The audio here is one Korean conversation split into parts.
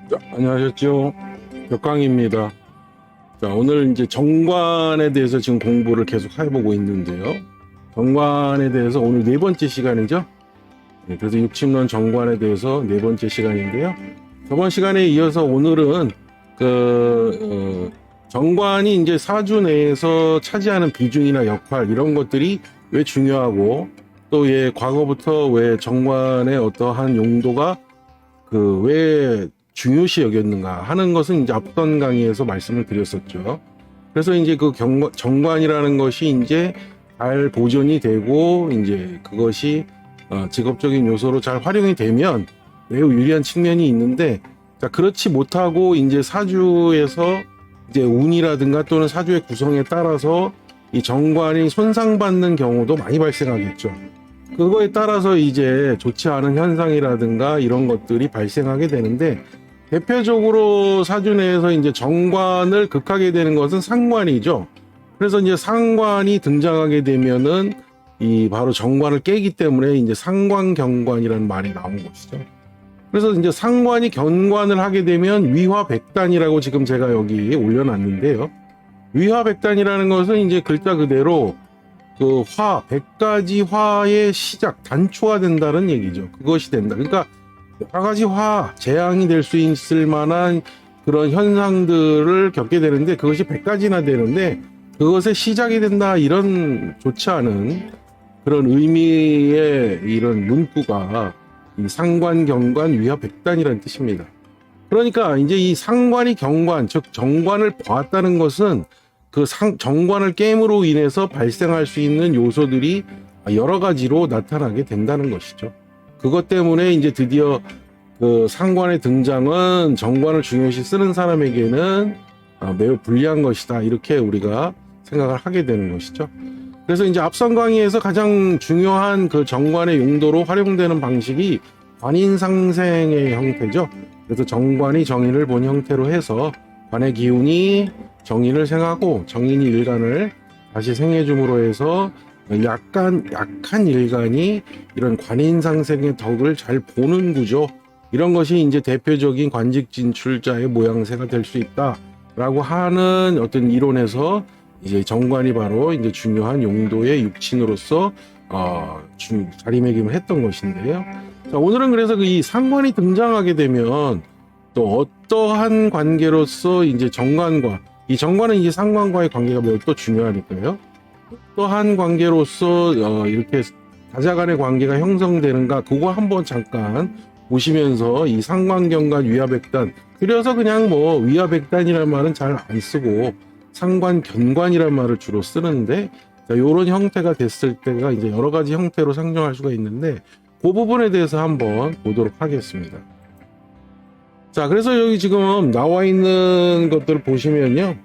자, 안녕하셨죠? 벽광입니다. 자, 오늘 이제 정관에 대해서 지금 공부를 계속 해보고 있는데요. 정관에 대해서 오늘 네 번째 시간이죠. 네, 그래서 육침론 정관에 대해서 네 번째 시간인데요. 저번 시간에 이어서 오늘은 정관이 이제 사주 내에서 차지하는 비중이나 역할 이런 것들이 왜 중요하고 또 과거부터 왜 정관의 어떠한 용도가 왜 중요시 여겼는가 하는 것은 이제 앞선 강의에서 말씀을 드렸었죠. 그래서 이제 정관이라는 것이 이제 잘 보존이 되고 이제 그것이 직업적인 요소로 잘 활용이 되면 매우 유리한 측면이 있는데, 자, 그렇지 못하고 이제 사주에서 이제 운이라든가 또는 사주의 구성에 따라서 이 정관이 손상받는 경우도 많이 발생하겠죠. 그거에 따라서 이제 좋지 않은 현상이라든가 이런 것들이 발생하게 되는데, 대표적으로 사주 내에서 이제 정관을 극하게 되는 것은 상관이죠. 그래서 이제 상관이 등장하게 되면은 바로 정관을 깨기 때문에 이제 상관경관이라는 말이 나온 것이죠. 그래서 이제 상관이 견관을 하게 되면 위화백단이라고 지금 제가 여기 올려놨는데요. 위화백단이라는 것은 이제 글자 그대로 100가지 화의 시작, 단초가 된다는 얘기죠. 그것이 된다. 그러니까 여러 가지 재앙이 될 수 있을 만한 그런 현상들을 겪게 되는데, 그것이 100가지나 되는데 그것의 시작이 된다, 이런 좋지 않은 그런 의미의 이런 문구가 이 상관경관 위화백단이라는 뜻입니다. 그러니까 이제 이 상관이 경관, 즉 정관을 보았다는 것은 정관을 깨임으로 인해서 발생할 수 있는 요소들이 여러 가지로 나타나게 된다는 것이죠. 그것 때문에 이제 드디어 상관의 등장은 정관을 중요시 쓰는 사람에게는 매우 불리한 것이다, 이렇게 우리가 생각을 하게 되는 것이죠. 그래서 이제 앞선 강의에서 가장 중요한 정관의 용도로 활용되는 방식이 관인상생의 형태죠. 그래서 정관이 정인을 본 형태로 해서 관의 기운이 정인을 생하고 정인이 일간을 다시 생해줌으로 해서 약한 일간이 이런 관인상생의 덕을 잘 보는 구조, 이런 것이 이제 대표적인 관직 진출자의 모양새가 될 수 있다라고 하는 어떤 이론에서 이제 정관이 바로 이제 중요한 용도의 육친으로서 자리매김을 했던 것인데요. 자, 오늘은 그래서 이 상관이 등장하게 되면 또 어떠한 관계로서 이제 정관과 이 정관은 이제 상관과의 관계가 매우 또 중요하니까요. 또한 관계로서 이렇게 다자간의 관계가 형성되는가, 그거 한번 잠깐 보시면서 이 상관경관 위화백단, 그래서 그냥 위화백단이라는 말은 잘 안 쓰고 상관견관이라는 말을 주로 쓰는데, 이런 형태가 됐을 때가 이제 여러 가지 형태로 상정할 수가 있는데, 그 부분에 대해서 한번 보도록 하겠습니다. 자, 그래서 여기 지금 나와 있는 것들을 보시면요,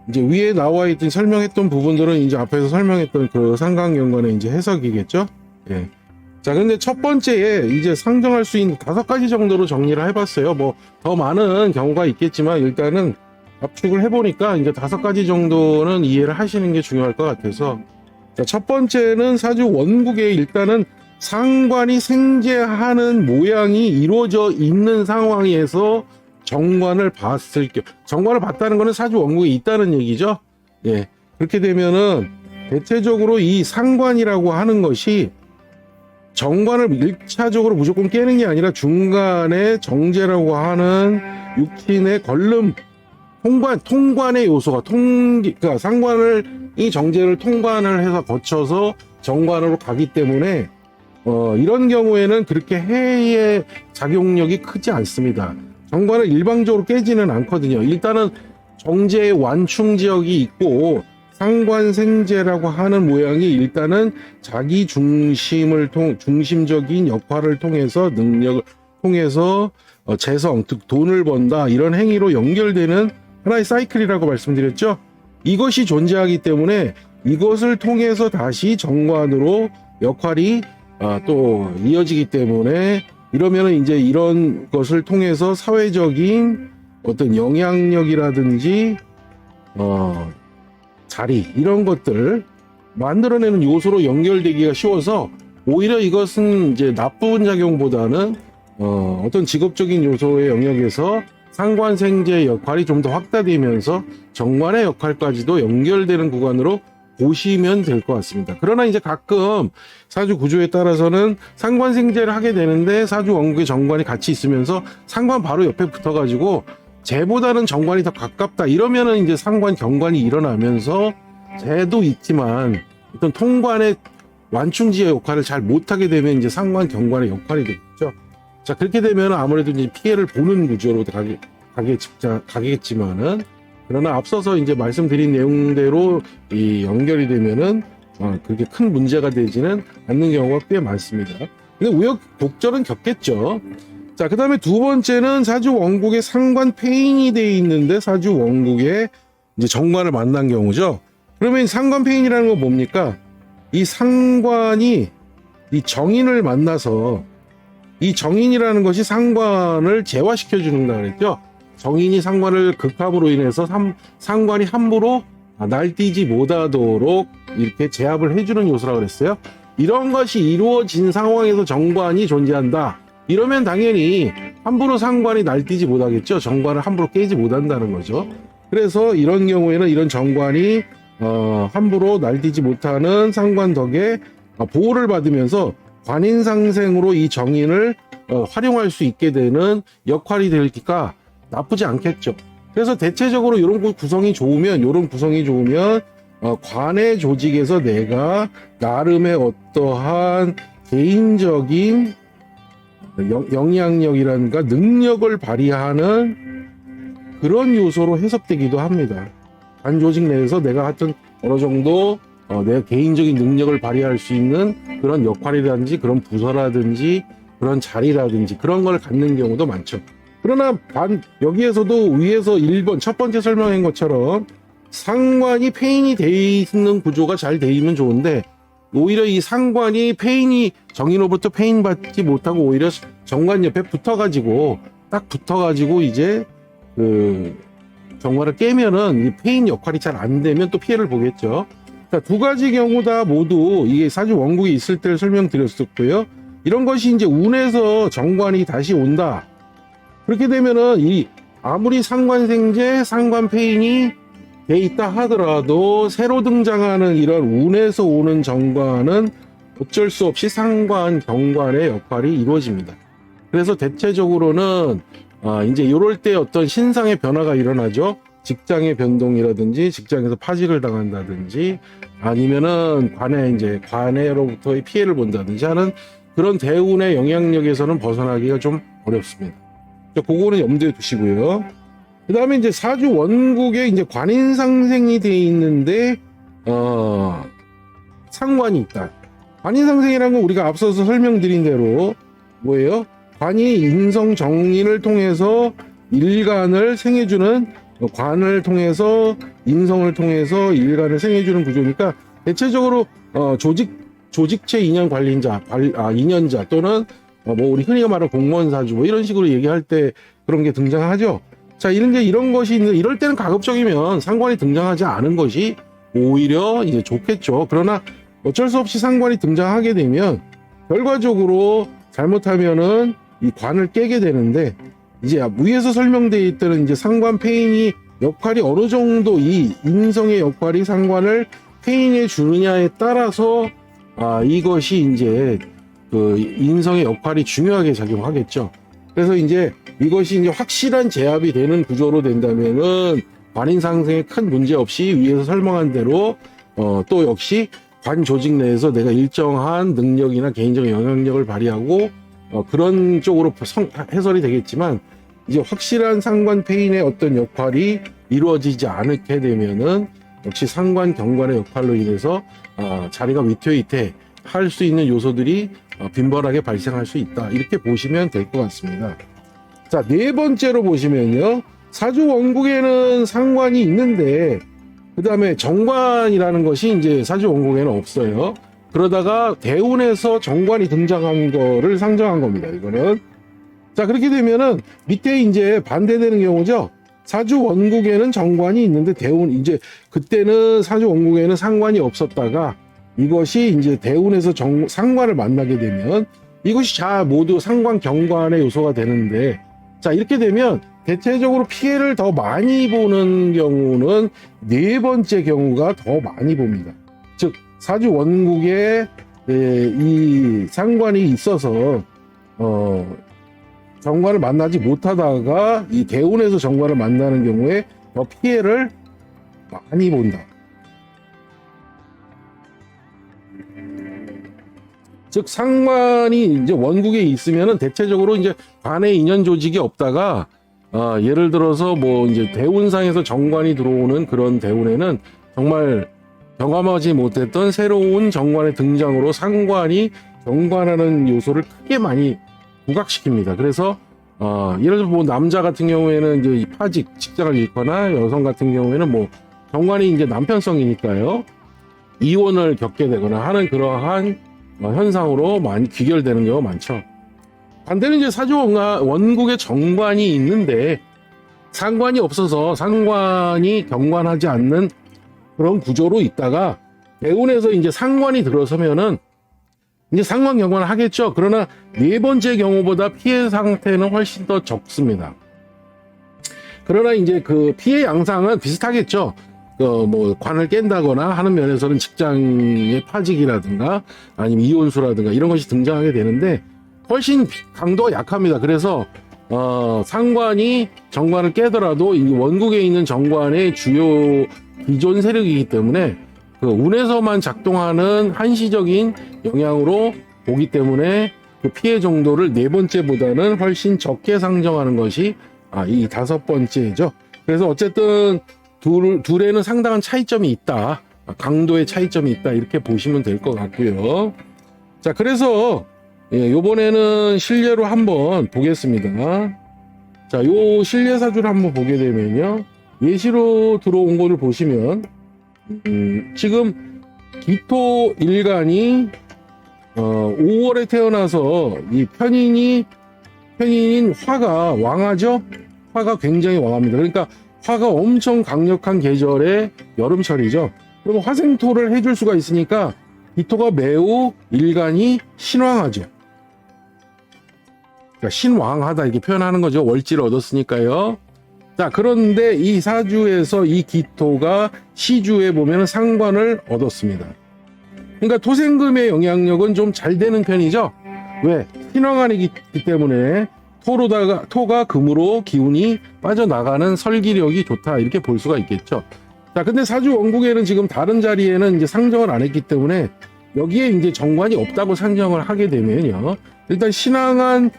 이제 위에 나와 있던 설명했던 부분들은 이제 앞에서 설명했던 상관경관의 이제 해석이겠죠. 예. 자, 근데 첫 번째에 이제 상정할 수 있는 5가지 정도로 정리를 해봤어요. 더 많은 경우가 있겠지만 일단은 압축을 해보니까 이제 5가지 정도는 이해를 하시는 게 중요할 것 같아서, 자, 첫 번째는 사주 원국에 일단은 상관이 생재하는 모양이 이루어져 있는 상황에서 정관을 봤다는 것은 사주 원국에 있다는 얘기죠. 예. 그렇게 되면은 대체적으로 이 상관이라고 하는 것이 정관을 1차적으로 무조건 깨는 게 아니라 중간에 정제라고 하는 육친의 걸름, 통관의 요소가 그러니까 이 정제를 통관을 해서 거쳐서 정관으로 가기 때문에 이런 경우에는 그렇게 해의 작용력이 크지 않습니다. 정관을 일방적으로 깨지는 않거든요. 일단은 정제의 완충 지역이 있고 상관생제라고 하는 모양이 일단은 자기 중심적인 역할을 통해서, 능력을 통해서 재성, 즉 돈을 번다, 이런 행위로 연결되는 하나의 사이클이라고 말씀드렸죠. 이것이 존재하기 때문에 이것을 통해서 다시 정관으로 역할이 또 이어지기 때문에, 이러면은 이제 이런 것을 통해서 사회적인 어떤 영향력이라든지 자리, 이런 것들 만들어내는 요소로 연결되기가 쉬워서 오히려 이것은 이제 나쁜 작용보다는 어떤 직업적인 요소의 영역에서 상관생제의 역할이 좀 더 확대되면서 정관의 역할까지도 연결되는 구간으로 보시면 될 것 같습니다. 그러나 이제 가끔 사주 구조에 따라서는 상관생제를 하게 되는데 사주 원국의 정관이 같이 있으면서 상관 바로 옆에 붙어가지고 재보다는 정관이 더 가깝다 이러면은 이제 상관 경관이 일어나면서 재도 있지만 어떤 통관의 완충지의 역할을 잘 못하게 되면 이제 상관 경관의 역할이 되겠죠. 자, 그렇게 되면 아무래도 이제 피해를 보는 구조로 가겠지만은, 그러나 앞서서 이제 말씀드린 내용대로 이 연결이 되면은 그렇게 큰 문제가 되지는 않는 경우가 꽤 많습니다. 근데 우여곡절은 겪겠죠. 자, 그 다음에 두 번째는 사주 원국에 상관 폐인이 되어 있는데 사주 원국에 이제 정관을 만난 경우죠. 그러면 상관 폐인이라는 건 뭡니까? 이 상관이 이 정인을 만나서 이 정인이라는 것이 상관을 재화시켜 주는다 그랬죠. 정인이 상관을 극함으로 인해서 상관이 함부로 날뛰지 못하도록 이렇게 제압을 해주는 요소라고 그랬어요. 이런 것이 이루어진 상황에서 정관이 존재한다. 이러면 당연히 함부로 상관이 날뛰지 못하겠죠. 정관을 함부로 깨지 못한다는 거죠. 그래서 이런 경우에는 이런 정관이 함부로 날뛰지 못하는 상관 덕에 보호를 받으면서 관인상생으로 이 정인을 활용할 수 있게 되는 역할이 되니까 나쁘지 않겠죠. 그래서 대체적으로 이런 구성이 좋으면 관의 조직에서 내가 나름의 어떠한 개인적인 영향력이라든가 능력을 발휘하는 그런 요소로 해석되기도 합니다. 관 조직 내에서 내가 하여튼 어느 정도 내 개인적인 능력을 발휘할 수 있는 그런 역할이라든지 그런 부서라든지 그런 자리라든지 그런 걸 갖는 경우도 많죠. 그러나 여기에서도 위에서 1번 첫 번째 설명한 것처럼 상관이 폐인이 돼 있는 구조가 잘 돼 있으면 좋은데 오히려 이 상관이 정인으로부터 폐인받지 못하고 오히려 정관 옆에 붙어가지고 이제 그 정관을 깨면은 이 폐인 역할이 잘 안 되면 또 피해를 보겠죠. 자, 두 가지 경우 다 모두 이게 사주 원국에 있을 때를 설명드렸었고요. 이런 것이 이제 운에서 정관이 다시 온다. 그렇게 되면은 아무리 상관생제, 상관폐인이 돼 있다 하더라도 새로 등장하는 이런 운에서 오는 정관은 어쩔 수 없이 상관, 경관의 역할이 이루어집니다. 그래서 대체적으로는 이제 이럴 때 어떤 신상의 변화가 일어나죠. 직장의 변동이라든지 직장에서 파직을 당한다든지 아니면은 관해로부터의 피해를 본다든지 하는 그런 대운의 영향력에서는 벗어나기가 좀 어렵습니다. 그거는 염두에 두시고요. 그 다음에 이제 사주 원국에 이제 관인상생이 돼 있는데, 상관이 있다. 관인상생이라는 건 우리가 앞서서 설명드린 대로 뭐예요? 관이 인성 정인을 통해서 일간을 생해주는, 관을 통해서 인성을 통해서 일간을 생해주는 구조니까 대체적으로 조직체 인연 관리자, 인연자 또는 우리 흔히 말하는 공무원 사주 이런 식으로 얘기할 때 그런 게 등장하죠. 자, 이런 것이 있는데 이럴 때는 가급적이면 상관이 등장하지 않은 것이 오히려 이제 좋겠죠. 그러나 어쩔 수 없이 상관이 등장하게 되면 결과적으로 잘못하면은 이 관을 깨게 되는데 이제 위에서 설명되어 있던 이제 상관 폐인이 역할이 어느 정도 이 인성의 역할이 상관을 폐인해 주느냐에 따라서 이것이 이제 그 인성의 역할이 중요하게 작용하겠죠. 그래서 이제 이것이 이제 확실한 제압이 되는 구조로 된다면은 관인 상생에 큰 문제 없이 위에서 설명한 대로 또 역시 관 조직 내에서 내가 일정한 능력이나 개인적 영향력을 발휘하고 그런 쪽으로 해설이 되겠지만 이제 확실한 상관 폐인의 어떤 역할이 이루어지지 않게 되면은 역시 상관 경관의 역할로 인해서 자리가 위태위태 할 수 있는 요소들이 빈번하게 발생할 수 있다. 이렇게 보시면 될 것 같습니다. 자, 네 번째로 보시면요. 사주 원국에는 상관이 있는데 그 다음에 정관이라는 것이 이제 사주 원국에는 없어요. 그러다가 대운에서 정관이 등장한 거를 상정한 겁니다. 이거는. 자, 그렇게 되면은 밑에 이제 반대되는 경우죠. 사주 원국에는 정관이 있는데 이제 그때는 사주 원국에는 상관이 없었다가 이것이 이제 대운에서 상관을 만나게 되면 이것이 자 모두 상관 경관의 요소가 되는데, 자 이렇게 되면 대체적으로 피해를 더 많이 보는 경우는 네 번째 경우가 더 많이 봅니다. 즉 사주 원국에 이 상관이 있어서 정관을 만나지 못하다가 이 대운에서 정관을 만나는 경우에 더 피해를 많이 본다. 즉 상관이 이제 원국에 있으면은 대체적으로 이제 관의 인연 조직이 없다가 예를 들어서 뭐 이제 대운상에서 정관이 들어오는 그런 대운에는 정말 경험하지 못했던 새로운 정관의 등장으로 상관이 정관하는 요소를 크게 많이 부각시킵니다. 그래서 예를 들어 뭐 남자 같은 경우에는 이제 이 파직 직장을 잃거나 여성 같은 경우에는 뭐 정관이 이제 남편성이니까요 이혼을 겪게 되거나 하는 그러한 현상으로 많이 귀결되는 경우가 많죠. 반대로 이제 사주 원국에 정관이 있는데 상관이 없어서 상관이 경관하지 않는 그런 구조로 있다가 대운에서 이제 상관이 들어서면은 이제 상관 경관을 하겠죠. 그러나 네 번째 경우보다 피해 상태는 훨씬 더 적습니다. 그러나 이제 그 피해 양상은 비슷하겠죠. 뭐 관을 깬다거나 하는 면에서는 직장의 파직이라든가 아니면 이혼수라든가 이런 것이 등장하게 되는데 훨씬 강도가 약합니다. 그래서 상관이 정관을 깨더라도 이 원국에 있는 정관의 주요 기존 세력이기 때문에 그 운에서만 작동하는 한시적인 영향으로 보기 때문에 그 피해 정도를 네 번째보다는 훨씬 적게 상정하는 것이 이 다섯 번째죠. 그래서 어쨌든 둘에는 상당한 차이점이 있다. 강도의 차이점이 있다. 이렇게 보시면 될 것 같고요. 자, 그래서 요번에는 실례로 한번 보겠습니다. 자, 요 실례사주를 한번 보게 되면요. 예시로 들어온 거를 보시면 지금 기토 일간이 5월에 태어나서 이 편인인 화가 왕하죠? 화가 굉장히 왕합니다. 그러니까 화가 엄청 강력한 계절의 여름철이죠. 그럼 화생토를 해줄 수가 있으니까 기토가 매우 일간이 신왕하죠. 그러니까 신왕하다 이렇게 표현하는 거죠. 월지를 얻었으니까요. 자, 그런데 이 사주에서 이 기토가 시주에 보면 상관을 얻었습니다. 그러니까 토생금의 영향력은 좀 잘 되는 편이죠. 왜? 신왕하기 때문에 토가 금으로 기운이 빠져나가는 설기력이 좋다 이렇게 볼 수가 있겠죠. 자, 근데 사주 원국에는 지금 다른 자리에는 이제 상정을 안 했기 때문에 여기에 이제 정관이 없다고 상정을 하게 되면요. 일단 신앙한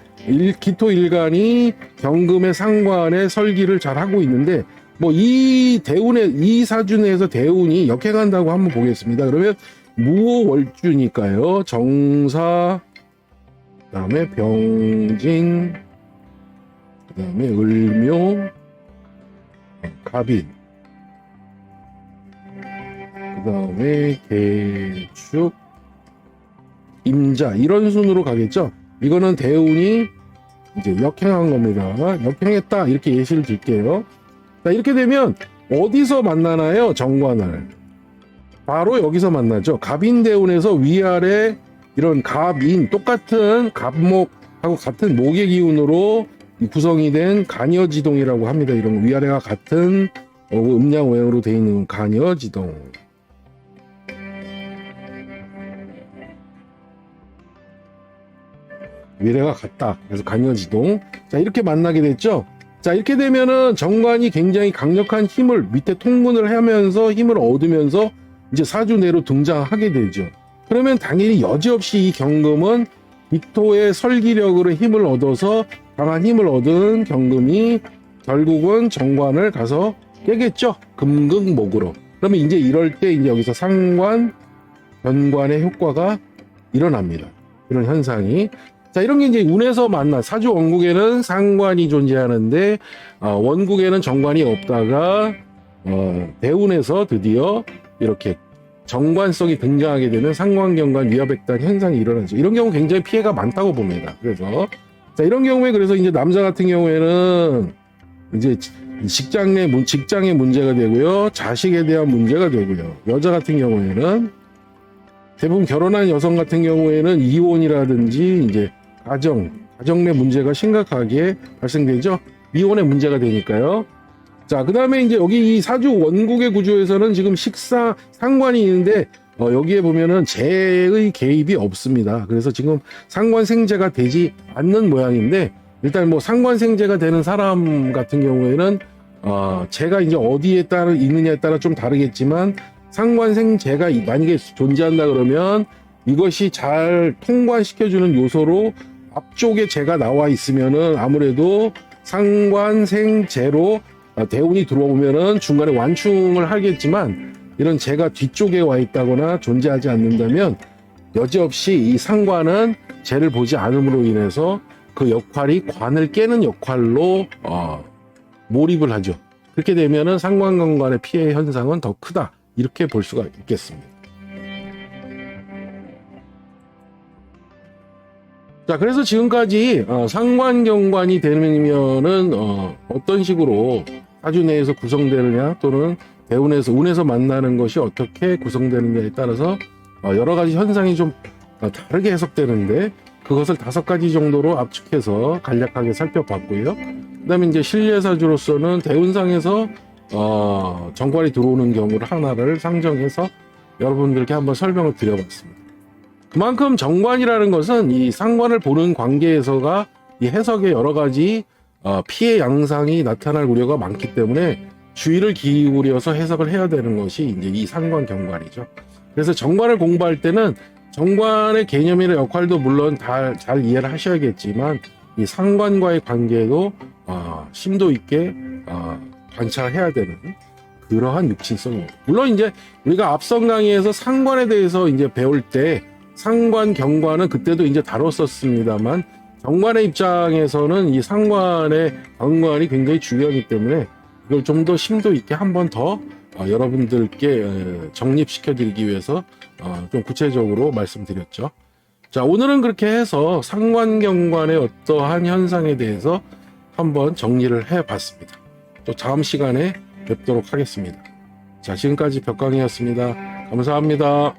기토 일간이 경금의 상관의 설기를 잘 하고 있는데 뭐 이 대운에 이 사주 내에서 대운이 역행한다고 한번 보겠습니다. 그러면 무월주니까요. 정사 그다음에 병진 그다음에 을묘 갑인 그다음에 개축 임자 이런 순으로 가겠죠. 이거는 대운이 이제 역행한 겁니다. 역행했다 이렇게 예시를 들게요. 자, 이렇게 되면 어디서 만나나요? 정관을 바로 여기서 만나죠. 갑인대운에서 위아래 이런 갑인 똑같은 갑목하고 같은 목의 기운으로 구성이 된 간여지동이라고 합니다. 이런 위아래가 같은 음양오행으로 되어 있는 간여지동. 위례가 같다. 그래서 간여지동. 자, 이렇게 만나게 됐죠. 자, 이렇게 되면은 정관이 굉장히 강력한 힘을 밑에 통근을 하면서 힘을 얻으면서 이제 사주 내로 등장하게 되죠. 그러면 당연히 여지없이 이 경금은 기토의 설기력으로 힘을 얻어서 강한 힘을 얻은 경금이 결국은 정관을 가서 깨겠죠. 금극목으로. 그러면 이제 이럴 때 이제 여기서 상관, 변관의 효과가 일어납니다. 이런 현상이. 자, 이런 게 이제 운에서 만나 사주 원국에는 상관이 존재하는데 원국에는 정관이 없다가 대운에서 드디어 이렇게 정관성이 등장하게 되는 상관경관 위화백단 현상이 일어나죠. 이런 경우 굉장히 피해가 많다고 봅니다. 그래서 자, 이런 경우에 그래서 이제 남자 같은 경우에는 이제 직장의 문제가 되고요, 자식에 대한 문제가 되고요. 여자 같은 경우에는 대부분 결혼한 여성 같은 경우에는 이혼이라든지 이제 가정 내 문제가 심각하게 발생되죠. 이혼의 문제가 되니까요. 자, 그 다음에 이제 여기 이 사주 원국의 구조에서는 지금 식사 상관이 있는데 여기에 보면은 재의 개입이 없습니다. 그래서 지금 상관생재가 되지 않는 모양인데, 일단 뭐 상관생재가 되는 사람 같은 경우에는 재가 이제 어디에 따라 있느냐에 따라 좀 다르겠지만, 상관생재가 만약에 존재한다 그러면 이것이 잘 통관시켜주는 요소로 앞쪽에 재가 나와 있으면은 아무래도 상관생재로 대운이 들어오면은 중간에 완충을 하겠지만, 이런 재가 뒤쪽에 와 있다거나 존재하지 않는다면 여지없이 이 상관은 재를 보지 않음으로 인해서 그 역할이 관을 깨는 역할로 몰입을 하죠. 그렇게 되면은 상관관관의 피해 현상은 더 크다, 이렇게 볼 수가 있겠습니다. 자, 그래서 지금까지 상관경관이 되면은 어떤 식으로 사주 내에서 구성되느냐, 또는 대운에서 운에서 만나는 것이 어떻게 구성되느냐에 따라서 여러 가지 현상이 좀 다르게 해석되는데, 그것을 5가지 정도로 압축해서 간략하게 살펴봤고요. 그다음에 이제 신례사주로서는 대운상에서 정관이 들어오는 경우를 하나를 상정해서 여러분들께 한번 설명을 드려봤습니다. 그만큼 정관이라는 것은 이 상관을 보는 관계에서가 이 해석에 여러 가지 피해 양상이 나타날 우려가 많기 때문에 주의를 기울여서 해석을 해야 되는 것이 이제 이 상관경관이죠. 그래서 정관을 공부할 때는 정관의 개념이나 역할도 물론 잘 이해를 하셔야겠지만, 이 상관과의 관계도 심도 있게 관찰해야 되는 그러한 육신성입니다. 물론 이제 우리가 앞선 강의에서 상관에 대해서 이제 배울 때 상관 경관은 그때도 이제 다뤘었습니다만, 정관의 입장에서는 이 상관의 경관이 굉장히 중요하기 때문에 이걸 좀 더 심도 있게 한 번 더 여러분들께 정립시켜 드리기 위해서 좀 구체적으로 말씀드렸죠. 자, 오늘은 그렇게 해서 상관경관의 어떠한 현상에 대해서 한번 정리를 해 봤습니다. 또 다음 시간에 뵙도록 하겠습니다. 자, 지금까지 벽강이었습니다. 감사합니다.